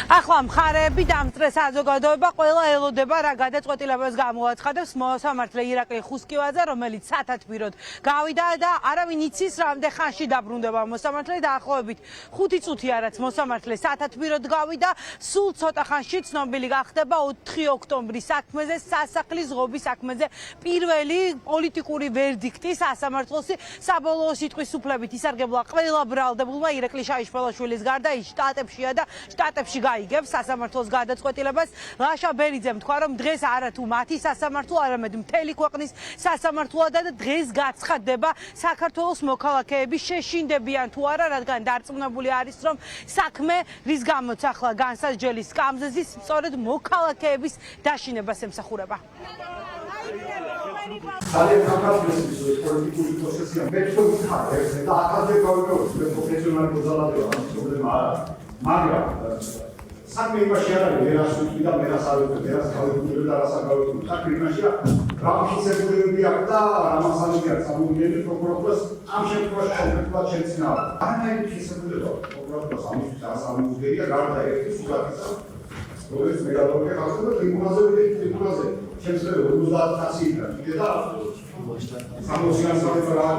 ახლა მხარეები დამწრე საზოგადოება ყველა ელოდება რა გადაწყვეტილებას გამოაცხადებს მოსამართლე ირაკლი ხუსკივაძე, რომელიც სათათბიროდ გავიდა და არავინ იცის რამდენ ხანში დაბრუნდება მოსამართლე დაახლოებით 5 წუთია რაც მოსამართლე სათათბიროდ გავიდა, სულ ცოტა ხანში ცნობილი გახდება 4 ოქტომბრის საქმეზე, სასახლის ღობის საქმეზე პირველი პოლიტიკური ვერდიქტი სასამართლოსი საბოლოო სიტყვის უფლებით ისარგებლა ყველა ბრალდებულმა ირაკლი შაიშვილაშვილის გარდა ის შტატებშია და შტატებში გაიგებს სასამართლოს გადაწყვეტილებას. ლაშა ბერიძემ თქვა, რომ დღეს არა თუ მათი სასამართლო, არამედ მთელი ქვეყნის სასამართლოა და დღეს გაცხადდება საქართველოს მოქალაქეები შეშინდებიან თუ არა, რადგან დარწმუნებული არის, რომ საქმე რის გამოც ახლა განსაზღვრელი სკამზე ზის სწორედ მოქალაქეების დაშინებას ემსახურება. ძალიან კამპანიის პოლიტიკური პროცესია მეტყობის ხარეს და ახალზე გავიგოთ პროფესიონალი მოძალადეა ამ პრობლემაა მაგრამ საქმე იმაში არ არის ვერას ვიტყვი და ვერას არ ვიტყვი ვერას გავიგებ და რას არ გავიგებ საქმე იმაშია რა ფიქსებულები აქვს და რამასალები აქვს სამუგებელი პროკურორს ამ შემთხვევაში კონკრეტულად შეცნა არანაირი ფიქსებულება პროკურორს ამისთვის არ სამუგებელია გარდა ერთი სულაკისა როგორც მეგალოვია ხალხი და ტრიბუნაზე შემიძლია 50 იქნა კიდე და 60 რა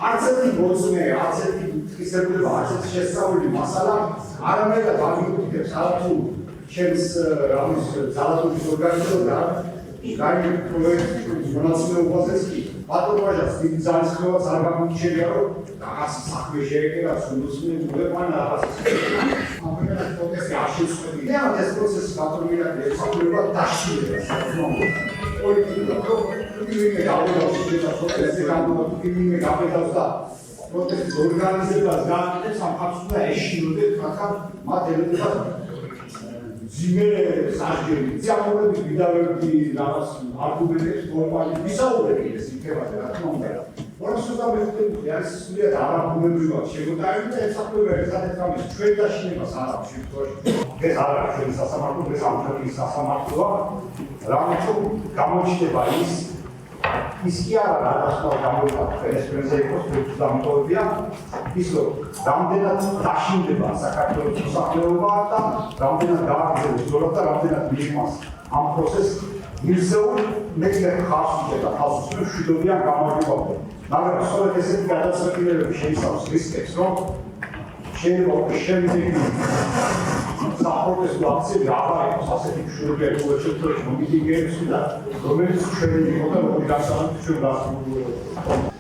არც ერთი მოწმე, არც ერთი ფიქსებულება, არც ერთი შესწავლილი მასალა არამედ გამიგებთ ხალხურ ჩემს რამის ძალადობის ორგანიზება გაიგებ პროექტის მონაცემებაზეც კი პატრონაჟს დიდი ძალის ხელს არ გამიჩენია რომ რაღაც საქმე შეეკერა სულუსმე ულებან რაღაც ამერიკას პროცესი არ შეწყვეტი და ეს პროცესი პატრონაჟი ეცადება დაშინებას პოლიტიკურ პროტესტის ორგანიზებას გააკეთებს სამხატვრო და ეშინოდეთ მაგალ მათ ელოდება ძიმე სასჯელი ძიამობები ვიდავები რაღაც არგუმენტებს ფორმალი ვისაუბრები ეს იქებოდა რა თქმა უნდა ორასოთა მეთოდები არის სულიად არარგუმენტებად შეგოტავილი და ეცადება ერთადერთ რამის ჩვენ დაშინებას არ აქვს შემთხვევაში ეს არ არის ჩვენი სასამართლო ეს ამ ქვეყნის სასამართლოა რამაც გამოჩნდება ის კი არა გადასვლა გამოიყენა ეს იყოს თუ დამტოვებია ის რომ რამდენად დაშინდება საქართველოს მოსახლეობა და რამდენად გააგრძელებს ზოგადად და რამდენად მიიღმას ამ პროცესს მისეულ მეცნიერ ხალხს და ხალხს მშვიდობიან გამარჯვებამდე მაგრამ სწორედ ესეთი გადაწყვეტილებები შეიცავს რისკებს რომ შეიძლება შემდეგი საპროტესტო აქციები აღარ იყოს ასეთი მშვიდობიანი შემთხვევაში მომიტინგეებს და რომელიც ჩვენი იყო და რომელი გასაგებია ჩვენ გასაგებია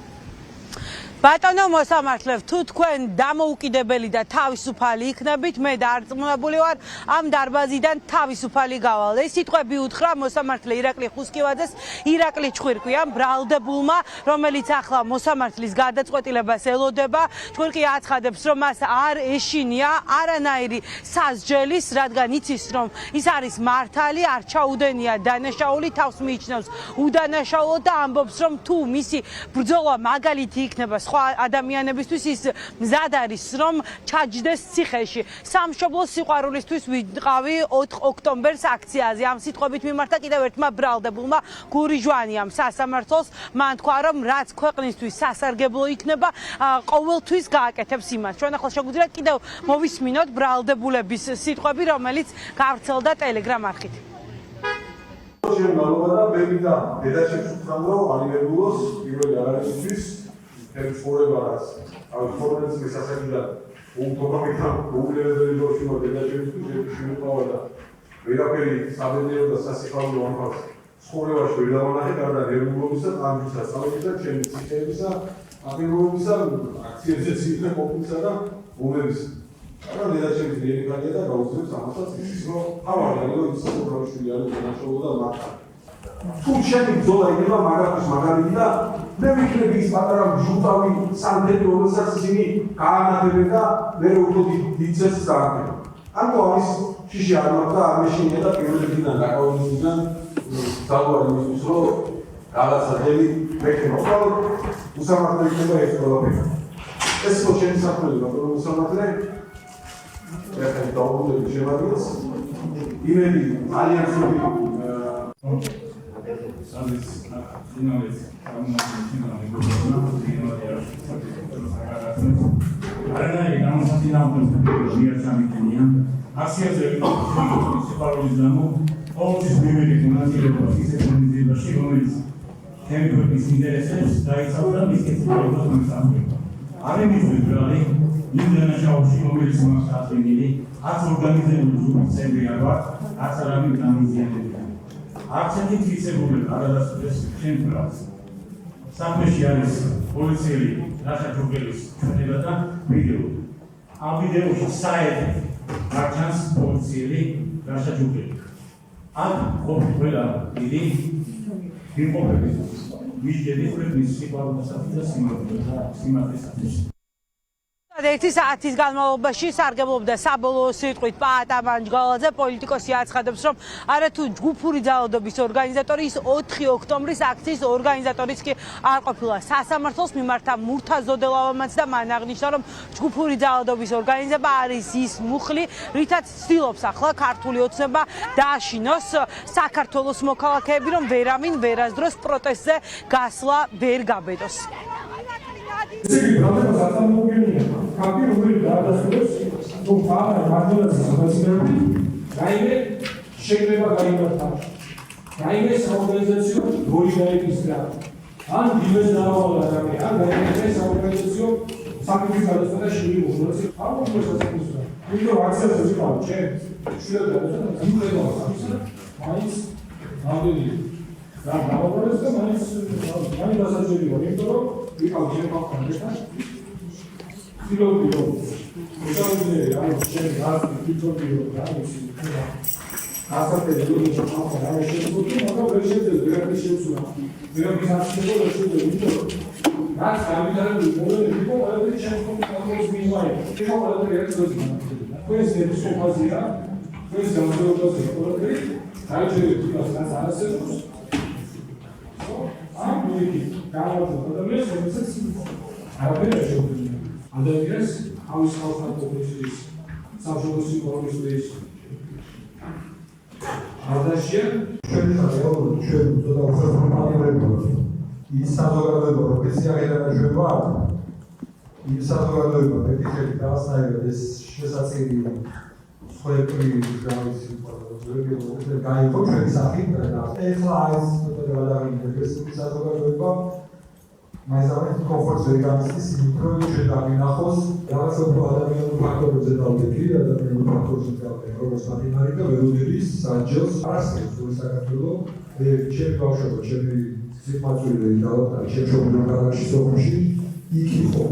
ბატონო მოსამართლე, თუ თქვენ დამოუკიდებელი და თავისუფალი იქნებით, მე დარწმუნებული ვარ, ამ დარბაზიდან თავისუფალი გავალ. ეს სიტყვები უთხრა მოსამართლე ირაკლი ხუსკივაძეს, ირაკლი ჩხვირკვია, ბრალდებულმა, რომელიც ახლა მოსამართლის გადაწყვეტილებას ელოდება. ჩხვირკი აცხადებს, რომ მას არ ეშინია არანაირი სასჯელის, რადგან იცის, რომ ის არის მართალი, არ ჩაუდენია დანაშაული, თავს მიიჩნევს უდანაშაულოდ და ამბობს, რომ თუ მისი ბრძოლა მაგალითი იქნება სხვა ადამიანებისთვის ის მზად არის რომ ჩაჯდეს ციხეში. სამშობლოს სიყვარულისთვის ვიყავი 4 ოქტომბერს აქციაზე. ამ სიტყვებით მიმართა კიდევ ერთმა ბრალდებულმა გური ჟვანიამ სასამართლოს. მან თქვა რომ რაც ქვეყნისთვის სასარგებლო იქნება, ყოველთვის გააკეთებს იმას. ჩვენ ახლა შეგვიძლია კიდევ მოვისმინოთ ბრალდებულების სიტყვები, რომელიც გავრცელდა Telegram არხით. ჩვენ მალობა და მე და დედაშებს ვთქვამ რომ ანიმებულოს პირველი არაისთვის ხელშეუხლებას აქვს ფორმების შესაძლებლად უმტოვებთან უგულებელი დროში მოდელაჟებისთვის შემოყავა და ვერაფერი საბედნიერო და სასიხარულო ამბავს ცხოვრებაში ვერ დავანახე გარდა ნერვულობისა, ამბისა, სწავლებისა, ჩემი ციხეებისა, აქტიურობისა, აქციებზე ციხე ყოფნისა და მომების. მაგრამ დედაჩემი ძლიერი კაცია და გაუძლებს ამასაც ის რომ ავარდა რომ ის უბრალოდ არის დანაშაული და მართალი. თუ ჩემი ბრძოლა იქნება მაგალითის მაგალითი და მე ვიქნები ის პატარა ჟუტავი სანთელი რომელსაც ისინი გაანათებენ და მე უფრო დიდ წესს დააკეთებ. ანუ არის შიში არ მაქვს და არ მეშინია და პირველი დღიდან დაკავებულიდან ძალუარი იმისთვის რომ რაღაცა ძელი მექნება. უსამართლო იქნება ეს ყველაფერი. ეს ხო ჩემი საქმეა რომ უსამართლე ეხლა დაუბრუნდები შემადგენლს იმედი ალიანსები Akcentit fixებული არადასტურს შემდგრავს. Საქმეში არის პოლიციელი რაშა ჯუგელის ჩვენება და ვიდეო. ამ ვიდეოში საერთოდ არჩანს პოლიციელი რაშა ჯუგელი. ამ ყოფილი ყველა დიდი იმყოფების ვიჯები ხმის სიყვარულსა და სიმართლესათვის. ერთი საათის განმავლობაში სარგებლობდა საბოლოო სიტყვით პაატა მანჯგალაძე. პოლიტიკოსი აცხადებს, რომ არათუ ჯგუფური ძალადობის ორგანიზატორი, ის 4 ოქტომბრის აქციის ორგანიზატორიც კი არ ყოფილა. სასამართლოს მიმართა მურთა ზოდელავამაც და მან აღნიშნა, რომ ჯგუფური ძალადობის ორგანიზება არის ის მუხლი, რითაც ცდილობს ახლა ქართული ოცნება დააშინოს საქართველოს მოქალაქეები, რომ ვერავინ ვერასდროს პროტესტზე გასვლა ვერ გაბედოს. Sigi, problema sa tam mogenie. Kapi umri da stos, to fara radila za sabasmerbi. Raime შეգრება გაიმართა. რაიმეს ორგანიზაციო როლი გაიგისტრა. ან დიმეს დაავალა რამე, ან გაიგეს ორგანიზაციო საკუთრის გადაწყვეტაში მიიღოს. არ მოხდეს ასაკისრა. იმიტომ აქციაზე ვიყავ, ჩემ შეიძლება იმხედავ საკუთრად. მაინც რამდენი და გავაბარეს და მაინც დასაჯელი ვარ, იმიტომ რომ ვიყავ ჩემ ხალხთან. ფილოდიო. მოგავიდე, ანუ ჩემ გასწრაფ ფილოდიო და ისე. ასაკე დრო ხალხი რა შეიძლება, მაგრამ ვერ შეიძლება ვერაფერ შეუცვლა. ვერაფერ აღშევა ვერ შეიძლება, იმიტომ რომ რაც გამიტარებული პრობლემები იყო, ყველაფერი შემოქმედების მიზანი. იყო ყველაფერი ერთ დროს განხილდა. ეს ეპისკოპოსია, ეს გამოდოებაზე ყველაფერი დაიჭერეთ იმას, რაც არასდროს. ამ მივიქით, გამოვიდა ადამიანს, რომელსაც არაფერი არ შეუძლია. ადამიანს თავის ხალხთან პოპულიზმის, სამშობლოს სიყვარულის Ardashia, ჩვენი რეალურად ჩვენ ცოტა უხერხემლოებია. ის საზოგადოება, რომელიც აღიარება ის საზოგადოება, მეტი დაასაერა ეს შესაძლებელი სხვაები გავიცი პარლამენტში გაიგო ჩვენი სახით და ეხლა ეს ცოტა გადაღებულია ეს საზოგადოება მაინც კომფორტს ვერ გამისის იმით რომ ჩვენ დავინახოს რაღაცა ადამიანურ ფაქტორებზე დავდექი ადამიანურ ფაქტორებზე დავდექი როგორც მათიმატიკა და ველოდების საჯოს არსებობს ორი საქართველო ჩემი ბავშვობა ჩემი სიტყვაწერილი დავატარე ჩემ შობილურ ქალაქში სოფლში იქ იყო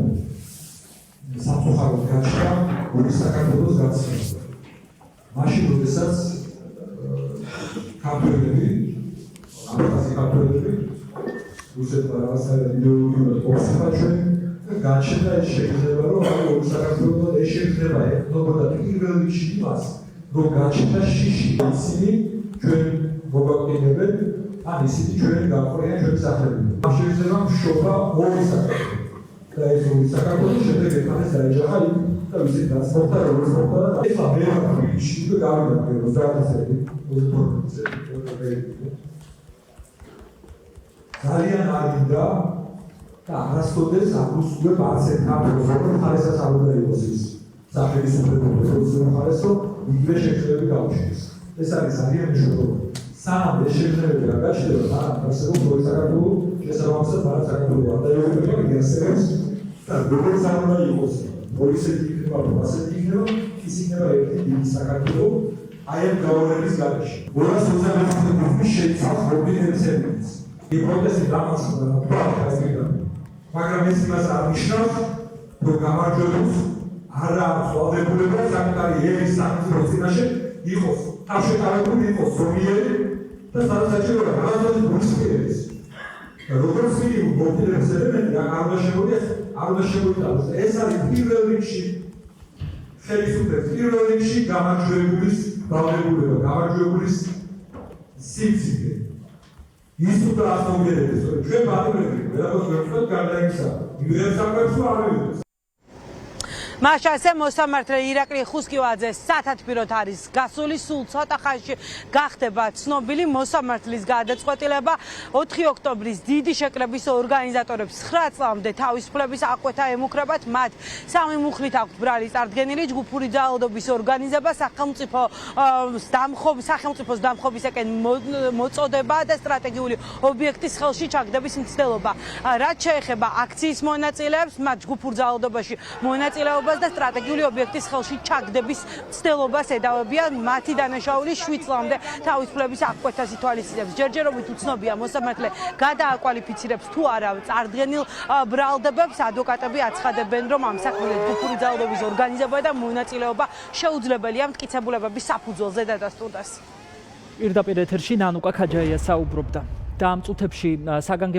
სამწუხაროდ გაჩნდა ორი საქართველოს გაცნობა მაშინ როდესაც ქართველები ამაზე ქართველები უსეთმა რაღაცა იდეოლოგიურად ყოფნა ჩვენ გაჩნდა ეს შეიძლება რომ ორი საქართველოს ეს შეიძლება ეხნობა პირველ რიგში იმას რომ გაჩნდა შიში ისინი ჩვენ მოგაყენებენ ან ისინი ჩვენ გაყრიან ჩვენი სახელები ამ შეიძლება მშობა ორი საქართველოს და ეს ორი საქართველოს შემდეგ ერთმანეთს დაეჯახა იქ და ვიცით გასმოხდა როგორც მოხდა და ეხლა მე რიგში გავიდა 30-ზე 20-ზე ძალიან არიდა და არასოდეს აკუსტიკებ არცერთ ქართულს რომ ხარესას არ უნდა იყოს ის სახლის უპრეფექტურის ხარეს რომ იგივე შექმნები გაუჩნდეს ეს არის ძალიან მნიშვნელოვანი სამ ეს შექმნები არ გაჩნდება სამ არსებობს ორი საქართველო შესაბამისად ბარად საქართველო ანდაეულება გასცემს და როგორც არ უნდა იყოს პოლიცეთი იქნება რომ ასეთი იქნება ის იქნება ერთი დიდი საქართველო აი ამ გავლენის გარეშე 220 შეიცავს მობილიზაციას η πρόταση δράμας των παραδείγματων. Მაგრამ ეს იმას არ ნიშნავს, რომ გამარჯვებულს არა ხვალდებულება საკუთარი ერის სახელმწიფოს წინაშე იყოს. თავშეკავებული იყოს ზომიერი და სადაცაჭირო რაღაცა გულისხმიერების. როგორც მინიმუმ მობილების ელემენტი არ უნდა შემოიტანოს. ეს არის პირველ რიგში ხელისუფლების პირველ რიგში გამარჯვებულის ვალდებულება, გამარჯვებულის სიმცირე. ის თუ დაასწავლებს, ჩვენ ბატონები, ყველაფერს ვერცად გარდა ისა. იმერს აკეთებს არ ვიყოს. მაშასე მოსამართლე ირაკლი ხუსკივაძე სათათბიროთ არის გასული, სულ ცოტა ხანში გახდება ცნობილი მოსამართლის გადაწყვეტილება. 4 ოქტომბრის დიდი შეკრების ორგანიზატორებს 9 წლამდე თავისუფლების აღკვეთა ემუქრებათ. მათ 3 მუხლით აქვთ ბრალი წარდგენილი, ჯგუფური ძალადობის ორგანიზება, სახელმწიფოს დამხობისაკენ მოწოდება და სტრატეგიული ობიექტის ხელში ჩაგდების მცდელობა. რაც შეეხება აქციის მონაწილეებს, მათ ჯგუფურ ძალადობაში მონაწილეობას და სტრატეგიული ობიექტის ხელში ჩაგდების მცდელობას ედავებიან. მათი დანაშაული 7 წლამდე თავისუფლების აღკვეთას ითვალისწინებს. ჯერჯერობით უცნობია მოსამართლე გადააკვალიფიცირებს თუ არა წარდგენილ ბრალდებებს. ადვოკატები აცხადებენ, რომ ამ საქმეზე ჯგუფური ძალადობის ორგანიზება და მონაწილეობა შეუძლებელია მტკიცებულებების საფუძველზე დადასტურდეს. პირდაპირ ეთერში ნანუკა ქაჯაია საუბრობდა და ამ წუთებში საგანგებო